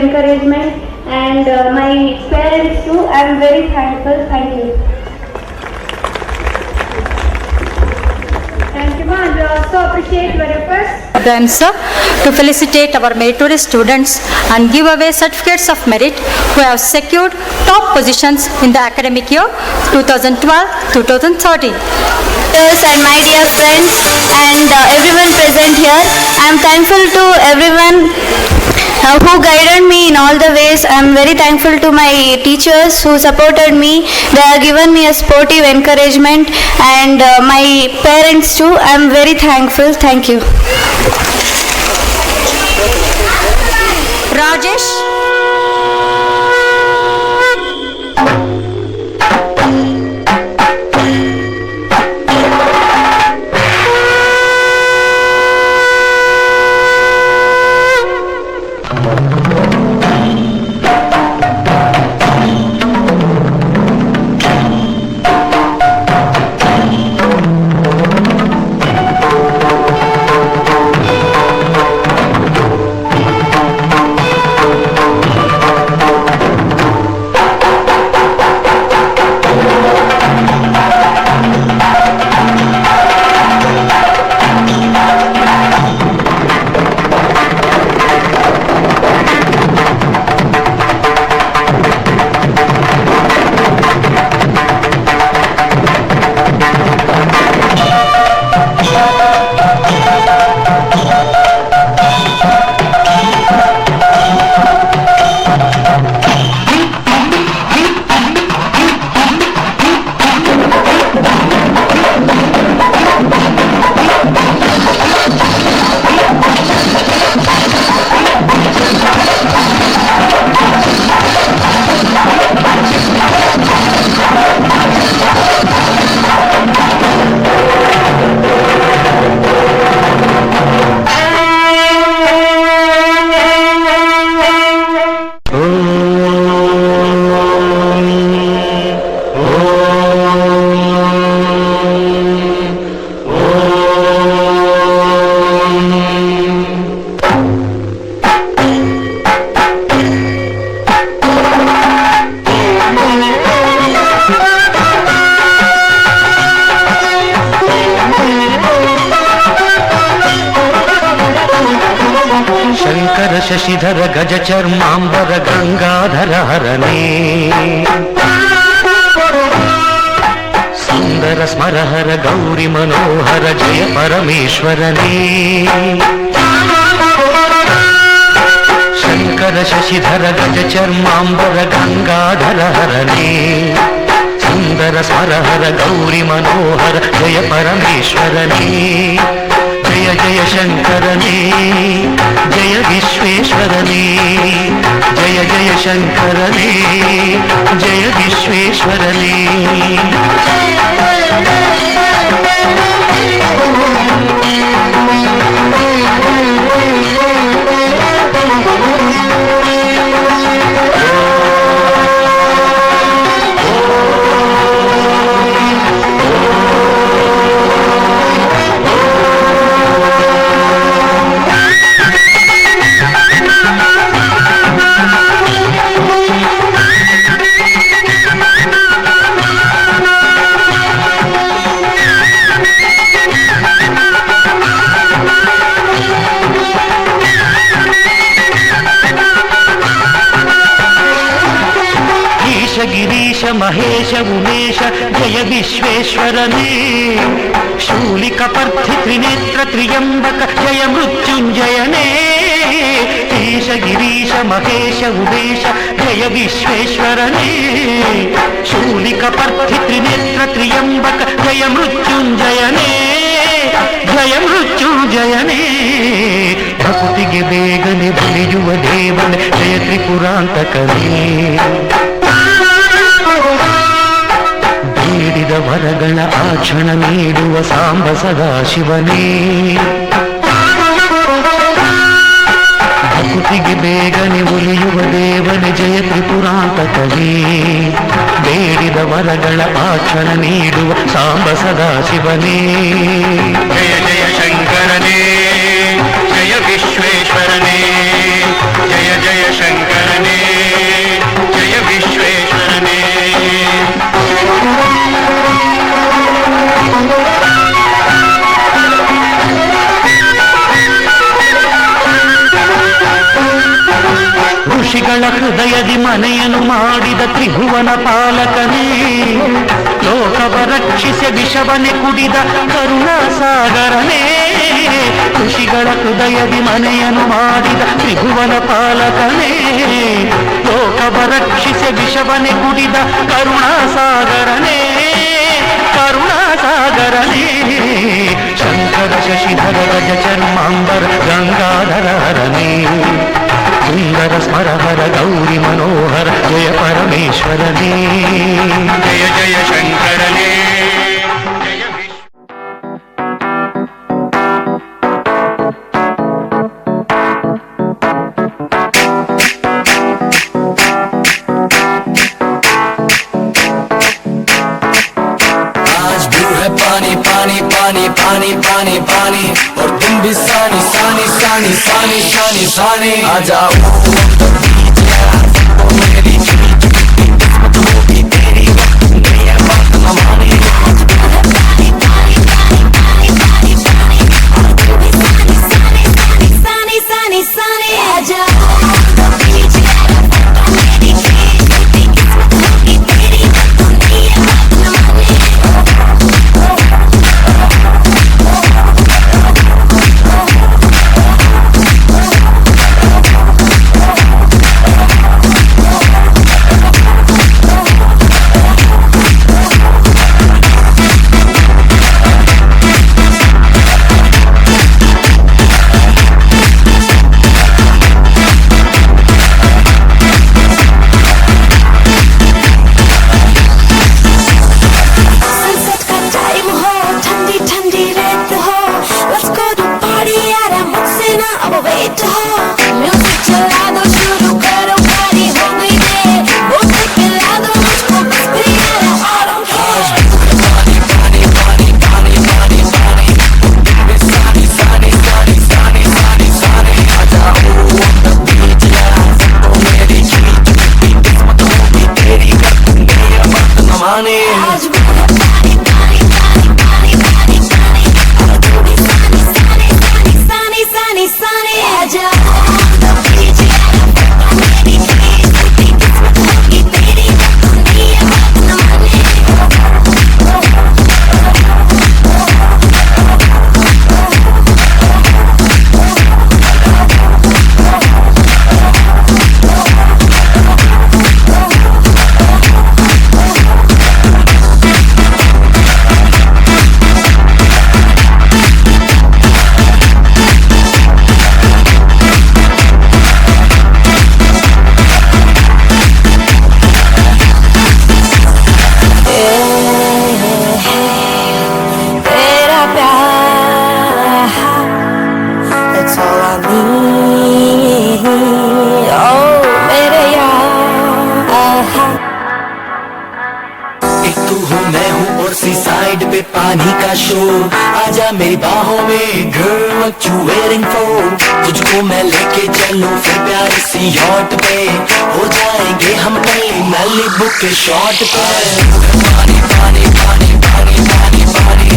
Encouragement and my parents too. I am very thankful. Thank you. Thank you, ma. I also appreciate your efforts. Sir, to felicitate our meritorious students and give away certificates of merit who have secured top positions in the academic year 2012-2013. And my dear friends and everyone present here, I am thankful to everyone who guided me in all the ways. I am very thankful to my teachers who supported me. They have given me a sportive encouragement and my parents too. I am very thankful. Thank you. Rajesh. Shashidhar गज चर्मांबर गंगाधर हरणे सुंदर स्मरहर गौरी मनोहर जय परमेश्वरने शंकर शशिधर गज चर्मांबर गंगाधर हरणे सुंदर स्मरहर गौरी मनोहर जय परमेश्वरने जय जय शंकरने जय विश्वेश्वरने जय जय शंकरने जय विश्वेश्वरने गिरीश महेश उमेश जय विश्वेश्वरने शूलिकपर्धि त्रिनेत्र त्र्यंबक जय मृत्युंजयने ईश गिरीश महेश उमेश जय विश्वेश्वरने शूलिकपर्धि त्रिनेत्र त्र्यंबक जय मृत्युंजयने जय मृत्युंजयने भक्तिगे बेगने बलियुव देवन जय त्रिपुरांतकने ಸದಾಶಿವನೇ ಭಕುತಿಗೆ ಬೇಗನೆ ಒಲಿಯುವ ದೇವನೇ ಜಯ ತ್ರಿಪುರಾಂತಕವೇ ಬೇಡಿದ ವರಗಳ ಆಕ್ಷಣ ನೀಡುವ ಸಾಂಬ ಸದಾಶಿವನೇ ಜಯ ಜಯ ಶಂಕರನೇ ಜಯ ವಿಶ್ವೇಶ್ವರನೇ ಜಯ ಜಯ ಶಂಕರನೇ ಜಯ ವಿಶ್ವೇಶ್ವರನೇ ಋಷಿಗಳ ಹೃದಯದಿ ಮನೆಯನ್ನು ಮಾಡಿದ ತ್ರಿಭುವನ ಪಾಲಕನೇ ಲೋಕವ ರಕ್ಷಿಸಿ ವಿಷವನೆ ಕುಡಿದ ಕರುಣಾಸಾಗರನೇ ಋಷಿಗಳ ಹೃದಯದಿ ಮನೆಯನ್ನು ಮಾಡಿದ ತ್ರಿಭುವನ ಪಾಲಕನೇ ಲೋಕವ ರಕ್ಷಿಸಿ ವಿಷವನೆ ಕುಡಿದ ಕರುಣಾಸಾಗರನೇ ಕರುಣಾಸಾಗರನೇ ಶಂಕರ ಶಶಿಧರ ಗಜ ಚರ್ಮಾಂಬರ ಗಂಗಾಧರನೇ ಸುಂದರ ಸ್ಮರಹರ ಗೌರಿ ಮನೋಹರ ಜಯ ಪರಮೇಶ್ವರನೇ ಜಯ ಜಯ ಶಂಕರನೇ ಜಯ पानी पानी पानी पानी पानी पानी और तुम भी सानी सानी सानी सानी शानी सानी आ जाओ मेरी किस्मत होगी तेरी नहीं है बात न मानी सानी सानी सानी आ जाओ पानी का शोर आजा मेरी बाहों में girl what you waiting for तुझको मैं लेके चलूं फिर प्यारी सी यॉट पे हो जाएंगे हम कहीं मैलिबू के शॉट पे पानी पानी पानी पानी पानी पानी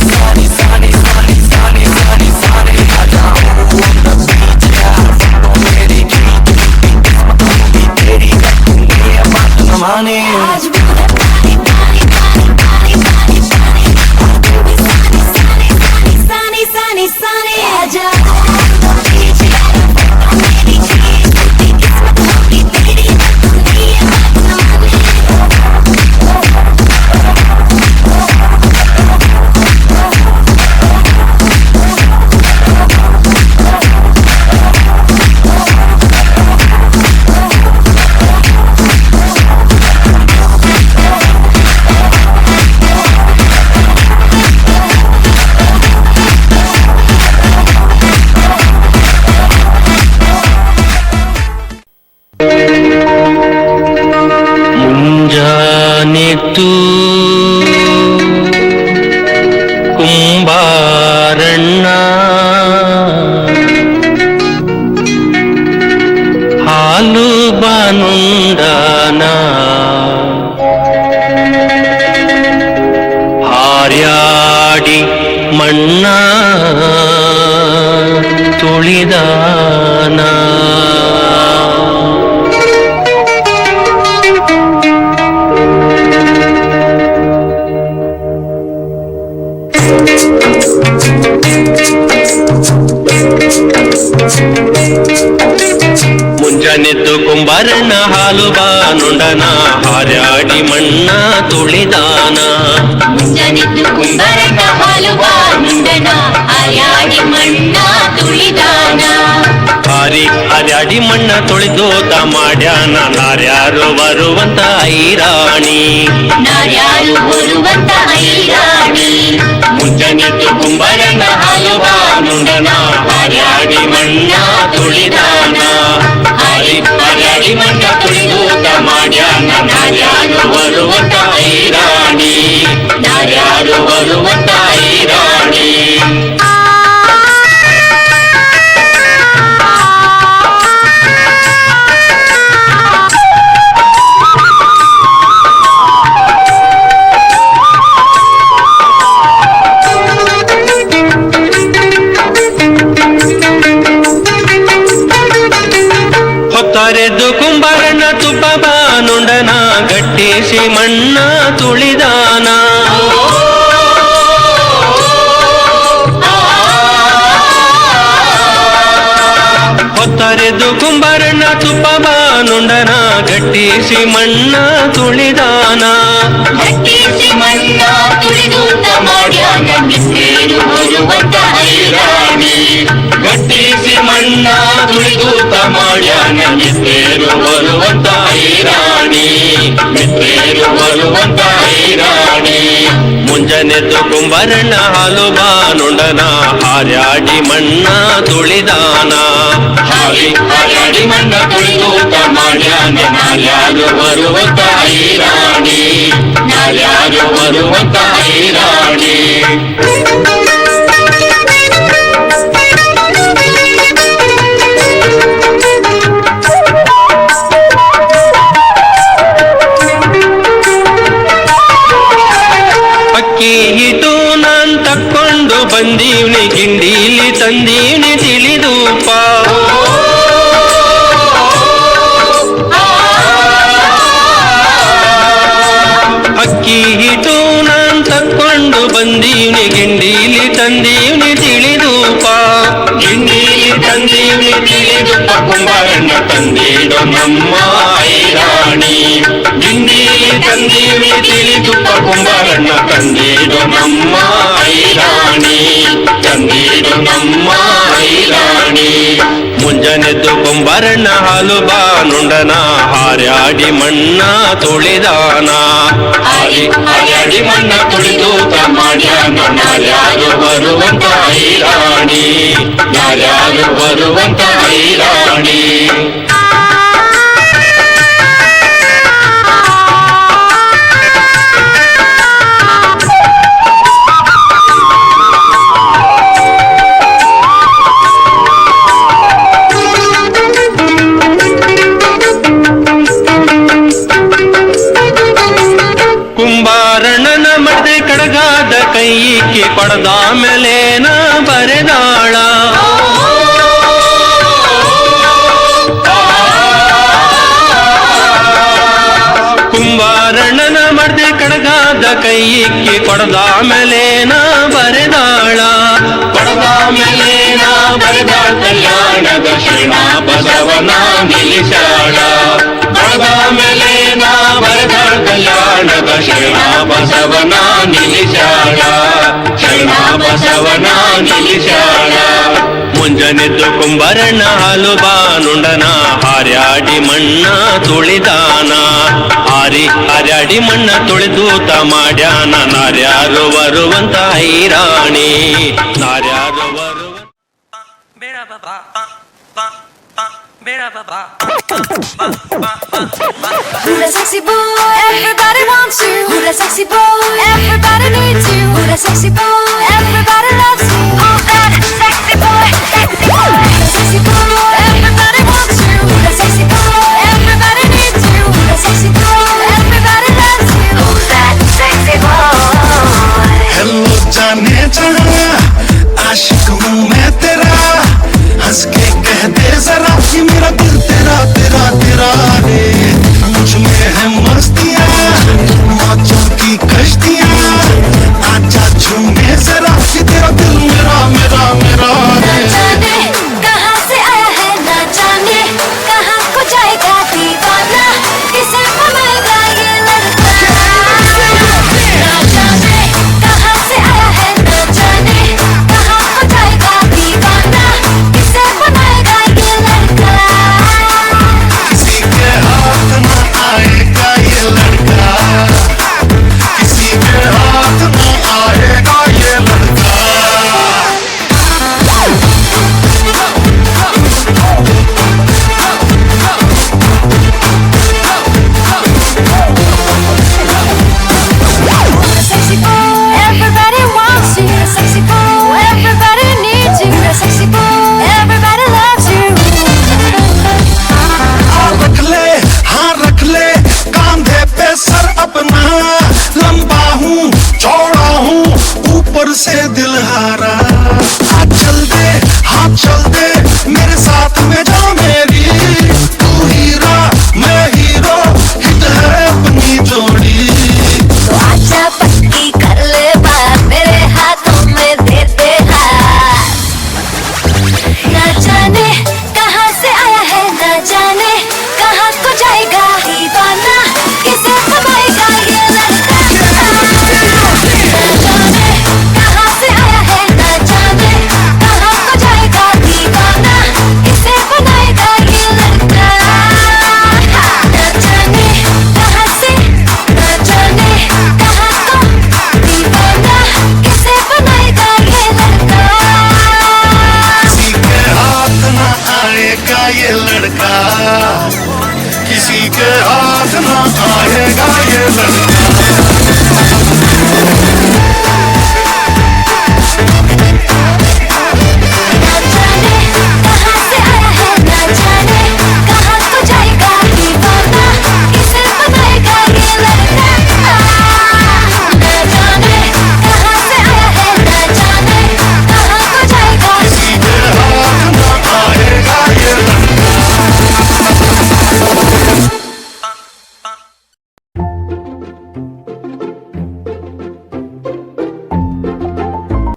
सानी सानी सानी सानी सानी सानी आ जाओ on the beach यार तो मेरी गीत किस्मत होगी तेरी ये बात न माने Sunny, sunny, I just ಮುಂಜಾನಿದ್ದು ಕುಂಬಾರಣ್ಣ ಹಾಲು ಬಾನುಂಡನ ಹಾರ್ಯಾಡಿ ಮಣ್ಣ ತುಳಿದಾನ ಮುಂಜಾನೆದ್ದು ಕುಂಬಾರಣ್ಣ ಹಾಲು ಬಾನುಂಡನ ಹಾರ್ಯಾಡಿ ಮಣ್ಣ ತುಳಿದಾನ ಮುಂಜಾನೆದ್ದು ಕುಂಬಾರಣ್ಣ ಹಾಲು ಬಾನುಂಡನ ಹಾರ್ಯಾಡಿ ಮಣ್ಣ ತುಳಿದಾನ ಹಾರ್ಯಾಡಿ ಮಣ್ಣ ತುಳಿದೋತ ಮಾಡ್ಯಾನ ನಾರ್ಯಾರು ಬರುವಂತ ಐರಾಣಿ ನಾರ್ಯಾರು ಬರುವಂತ ಐರಾಣಿ ಮುಂಜಾನೆದ್ದು ಕುಂಬಾರಣ್ಣ ಹಾಲು ಬಾನುಂಡನ ಹಾರ್ಯಾಡಿ ಮಣ್ಣ ತುಳಿದಾನ ಹಾರ್ಯಾಡಿ ಮಣ್ಣ ತುಳಿದೋತ ಮಾಡ್ಯಾನ ನಾರ್ಯಾರು ಬರುವಂತ ಐರಾಣಿ ನಾರ್ಯಾರು ಬರುವಂತ ಐರಾಣಿ ಹೊತ್ತರೆದ್ದು ಕುಂಬಾರಣ್ಣ ತುಪ್ಪ ಬಾನುಂಡನ ಗಟ್ಟಿಸಿ ಮಣ್ಣ ತುಳಿದಾನ ಹೊತ್ತರೆದ್ದು ಕುಂಬಾರಣ್ಣ ತುಪ್ಪ ಬಾನುಂಡನ ಗಟ್ಟಿಸಿ ಮಣ್ಣ ತುಳಿದಾನ ಗಟ್ಟಿಸಿ ಮಣ್ಣ ತುಳಿದೂತ ಮಾಡ್ಯಾನ ಮಿಸ್ಸೇರು ಬರುವಂತ ಐರಾಣಿ ಗಟ್ಟಿಸಿ ಮಣ್ಣ ತುಳಿದೂತ ಮಾಡ್ಯಾನ ಮಿತ್ತೇರು ಬರುವಂತ ಐರಾಣಿ ಮಿತ್ತೇರು ಬರುವಂತ ಐರಾಣಿ ಮುಂಜಾನೆದ್ದು ಕುಂಬಾರಣ್ಣ ಹಾಲು ಬಾನುಂಡನ ಹಾರ್ಯಾಡಿ ಮಣ್ಣ ತುಳಿದಾನ ಹಾರ್ಯಾಡಿ ಮಣ್ಣ ತುಳಿದೂತ ಮಾಡ್ಯಾನ ನಾರ್ಯಾರು ಬರುವಂತ ಐರಾಣಿ ನಾರ್ಯಾರು ಬರುವಂತ ಐರಾಣಿ ಅಕ್ಕಿ ಹಿಟ್ಟು ನಾನ್ ತಕ್ಕೊಂಡು ಬಂದೀವ್ನಿ ಗಿಂಡೀಲಿ ತಂದೀವ್ನಿ ತಿಳಿದೂಪ ಅಕ್ಕಿ ಹಿಟ್ಟು ನಾನ್ ತಕ್ಕೊಂಡು ಬಂದೀವ್ನಿ ಗಿಂಡೀಲಿ ತಂದೀವ್ನಿ ತಿಳಿದೂಪ ಗಿಂಡೀಲಿ ತಂದೀವ್ನಿ ತಿಳಿದೂಪ ಕುಂಬಾರಣ್ಣ ತಂದೀಡು ನಮ್ಮ ಐರಾಣಿ ಗಿಂಡೀಲಿ ತಂದೀವ್ನಿ ತಿಳಿದೂಪ ಕುಂಬಾರಣ್ಣ ತಂದೀಡು ನಮ್ಮ ಐರಾಣಿ ತಂದೀಡು ನಮ್ಮ ಐರಾಣಿ ಮುಂಜಾನೆದ್ದು ಕುಂಬಾರಣ್ಣ ಹಾಲು ಬಾನುಂಡನ ಹಾರ್ಯಾಡಿ ಮಣ್ಣ ತುಳಿದಾನ ಹಾರ್ಯಾಡಿ ಮಣ್ಣ ತುಳಿದೂತ ಮಾಡ್ಯಾನ ನಾರ್ಯಾರು ಬರುವಂತ ಐರಾಣಿ ನಾರ್ಯಾರು ಬರುವಂತ ಐರಾಣಿ ಕುಂಬಾರಣ್ಣನ ಮಡ್ದೆ ಕಡಗಾದ ಕೈಯಿಕ್ಕಿ ಕೊಡದ ಮೇಲೇನ ಬರೆದಾಳ ಕುಂಬಾರಣ್ಣನ ಮಡ್ದೆ ಕಡಗಾದ ಕೈಯಿಕ್ಕಿ ಕೊಡದ ಮೇಲೇನ ಬರೆದಾಳ ಕೊಡದ ಮೇಲೇನ ಬರೆದಾಳ ಕಲ್ಯಾಣದ ಶ್ರೀಣ ಬಸವನ ನಿಲ್ಲಿಸಾಳ ಕೊಡದ ಮೇಲೇನ ಬರೆದಾಳ ಕಲ್ಯಾಣದ ಶ್ರೀಣ ಬಸವನ ನಿಲ್ಲಿಸಾಳ ಶ್ರೀಣ ಬಸವನ ನಿಲ್ಲಿಸಾಳ ಮುಂಜಾನೆದ್ದು ಕುಂಬಾರಣ್ಣ ಹಾಲು ಬಾನುಂಡನ ಹಾರ್ಯಾಡಿ ಮಣ್ಣ ತುಳಿದಾನ ಹಾರ್ಯಾಡಿ ಮಣ್ಣ ತುಳಿದೂತ ಮಾಡ್ಯಾನ ನಾರ್ಯಾರು ಬರುವಂತ ಐರಾಣಿ ನಾರ್ಯಾರು ಬರುವಂತ Who the sexy boy? Everybody wants you. Who the sexy boy, everybody needs you. Who's that sexy boy? Everybody loves you. Who's that sexy boy? Sexy boy, sexy boy, everybody wants you. Who's that sexy boy? Everybody needs you. Who's that sexy boy? Everybody loves you. Who's that sexy boy? Hello जाने जहाँ आशिक हूँ मैं तेरा हंस के कह दे जरा कि मेरा दिल तेरा तेरा तेरा रे मुझ में है मस्तियाँ मौजों की कश्तियाँ आजा झूमे जरा कि तेरा दिल मेरा मेरा मेरा ना रे जाने कहाँ से आया है, ना जाने कहाँ को जाएगा दीवाना, किसे बनाएगा ये लड़का। ना जाने कहाँ से आया है, ना जाने कहाँ को जाएगा दीवाना, किसे बनाएगा ये लड़का। किसी के हाथ न आएगा ये लड़का किसी के हाथ न आएगा ये लड़का Sexy boy, everybody wants you. Sexy boy, everybody needs you. Sexy boy, everybody loves you. रख ले हाँ रख ले कांधे पे सर अपना लंबा हूँ चौड़ा हूँ ऊपर से दिल हारा